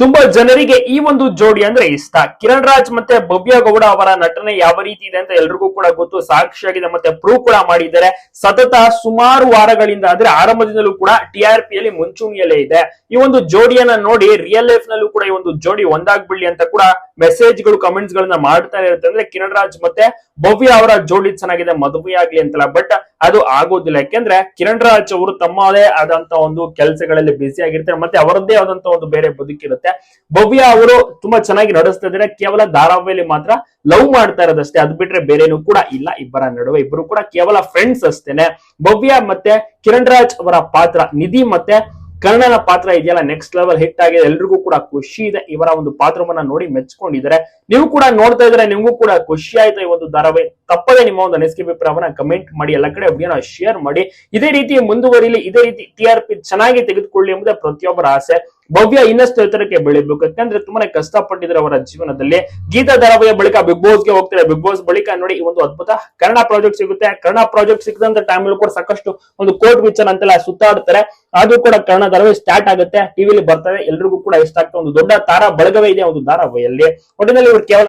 ತುಂಬಾ ಜನರಿಗೆ ಈ ಒಂದು ಜೋಡಿ ಅಂದ್ರೆ ಇಷ್ಟ. ಕಿರಣ್ ರಾಜ್ ಮತ್ತೆ ಭವ್ಯ ಗೌಡ ಅವರ ನಟನೆ ಯಾವ ರೀತಿ ಇದೆ ಅಂತ ಎಲ್ರಿಗೂ ಕೂಡ ಗೊತ್ತು, ಸಾಕ್ಷಿಯಾಗಿದೆ ಮತ್ತೆ ಪ್ರೂವ್ ಕೂಡ ಮಾಡಿದ್ದಾರೆ. ಸತತ ಸುಮಾರು ವಾರಗಳಿಂದ ಅಂದ್ರೆ ಆರಂಭದಿಂದಲೂ ಕೂಡ ಟಿಆರ್ಪಿ ಯಲ್ಲಿ ಮುಂಚೂಣಿಯಲ್ಲೇ ಇದೆ. ಈ ಒಂದು ಜೋಡಿಯನ್ನ ನೋಡಿ ರಿಯಲ್ ಲೈಫ್ ನಲ್ಲೂ ಕೂಡ ಈ ಒಂದು ಜೋಡಿ ಒಂದಾಗ್ಬಿಡ್ಲಿ ಅಂತ ಕೂಡ ಮೆಸೇಜ್ ಗಳು ಕಮೆಂಟ್ಸ್ ಗಳನ್ನ ಮಾಡ್ತಾನೆ ಇರುತ್ತೆ. ಅಂದ್ರೆ ಕಿರಣ್ ರಾಜ್ ಮತ್ತೆ ಭವ್ಯ ಅವರ ಜೋಡಿ ಚೆನ್ನಾಗಿದೆ, ಮದುವೆ ಆಗ್ಲಿ ಅಂತಲ್ಲ. ಬಟ್ ಅದು ಆಗೋದಿಲ್ಲ, ಯಾಕೆಂದ್ರೆ ಕಿರಣ್ ರಾಜ್ ಅವರು ತಮ್ಮದೇ ಆದಂತ ಒಂದು ಕೆಲಸಗಳಲ್ಲಿ ಬ್ಯುಸಿ ಆಗಿರ್ತಾರೆ, ಮತ್ತೆ ಅವರದ್ದೇ ಆದಂತ ಒಂದು ಬೇರೆ ಬದುಕಿರುತ್ತೆ. ಭವ್ಯ ಅವರು ತುಂಬಾ ಚೆನ್ನಾಗಿ ನಡೆಸ್ತಾ ಇದ್ದಾರೆ, ಕೇವಲ ಧಾರಾವಾಹಿಯಲ್ಲಿ ಮಾತ್ರ ಲವ್ ಮಾಡ್ತಾ ಇರೋದಷ್ಟೇ, ಅದು ಬಿಟ್ರೆ ಬೇರೇನು ಕೂಡ ಇಲ್ಲ ಇಬ್ಬರ ನಡುವೆ. ಇಬ್ಬರು ಕೂಡ ಕೇವಲ ಫ್ರೆಂಡ್ಸ್ ಅಷ್ಟೇನೆ. ಭವ್ಯ ಮತ್ತೆ ಕಿರಣ್ ರಾಜ್ ಅವರ ಪಾತ್ರ, ನಿಧಿ ಮತ್ತೆ ಕರ್ಣನ ಪಾತ್ರ ಇದೆಯಲ್ಲ ನೆಕ್ಸ್ಟ್ ಲೆವೆಲ್ ಹಿಟ್ ಆಗಿದೆ. ಎಲ್ರಿಗೂ ಕೂಡ ಖುಷಿ ಇದೆ, ಇವರ ಒಂದು ಪಾತ್ರವನ್ನ ನೋಡಿ ಮೆಚ್ಕೊಂಡಿದ್ದಾರೆ. ನೀವು ಕೂಡ ನೋಡ್ತಾ ಇದ್ರೆ ನಿಮ್ಗೂ ಕೂಡ ಖುಷಿ ಆಯ್ತಾ ಈ ಒಂದು ಧಾರಾವಾಹಿ? ತಪ್ಪದೆ ನಿಮ್ಮ ಒಂದು ಅನಿಸಿಕೆ ಅಭಿಪ್ರಾಯವನ್ನ ಕಮೆಂಟ್ ಮಾಡಿ, ಎಲ್ಲ ಕಡೆ ವಿಡಿಯೋನ ಶೇರ್ ಮಾಡಿ. ಇದೇ ರೀತಿ ಮುಂದುವರಿಲಿ, ಇದೇ ರೀತಿ ಟಿಆರ್ಪಿ ಚೆನ್ನಾಗಿ ತೆಗೆದುಕೊಳ್ಳಿ ಎಂಬುದೇ ಪ್ರತಿಯೊಬ್ಬರ ಆಸೆ. ಭವ್ಯ ಇನ್ನಷ್ಟು ಎತ್ತರಕ್ಕೆ ಬೆಳಿಬೇಕು, ಯಾಕಂದ್ರೆ ತುಂಬಾನೇ ಕಷ್ಟಪಟ್ಟಿದ್ರೆ ಅವರ ಜೀವನದಲ್ಲಿ. ಗೀತಾ ಧಾರಾವಾಹಿಯ ಬಳಿಕ ಬಿಗ್ ಬಾಸ್ ಗೆ ಹೋಗ್ತಾರೆ, ಬಿಗ್ ಬಾಸ್ ಬಳಿಕ ನೋಡಿ ಈ ಒಂದು ಅದ್ಭುತ ಕನ್ನಡ ಪ್ರಾಜೆಕ್ಟ್ ಸಿಗುತ್ತೆ. ಕನ್ನಡ ಪ್ರಾಜೆಕ್ಟ್ ಸಿಕ್ಕಂತ ಟೈಮ್ ಕೂಡ ಸಾಕಷ್ಟು ಒಂದು ಕೋರ್ಟ್ ವಿಚಾರ ಅಂತೆಲ್ಲ ಸುತ್ತಾಡ್ತಾರೆ. ಅದು ಕೂಡ ಕನ್ನಡ ಧಾರಾವಾಹಿ ಸ್ಟಾರ್ಟ್ ಆಗುತ್ತೆ, ಟಿವಿಲಿ ಬರ್ತದೆ, ಎಲ್ರಿಗೂ ಕೂಡ ಇಷ್ಟ ಆಗ್ತದೆ. ಒಂದು ದೊಡ್ಡ ತಾರಾ ಬಳಗವೇ ಇದೆ ಒಂದು ಧಾರಾವಾಹಿಯಲ್ಲಿ. ಒಟ್ಟಿನಲ್ಲಿ ಇವರು ಕೇವಲ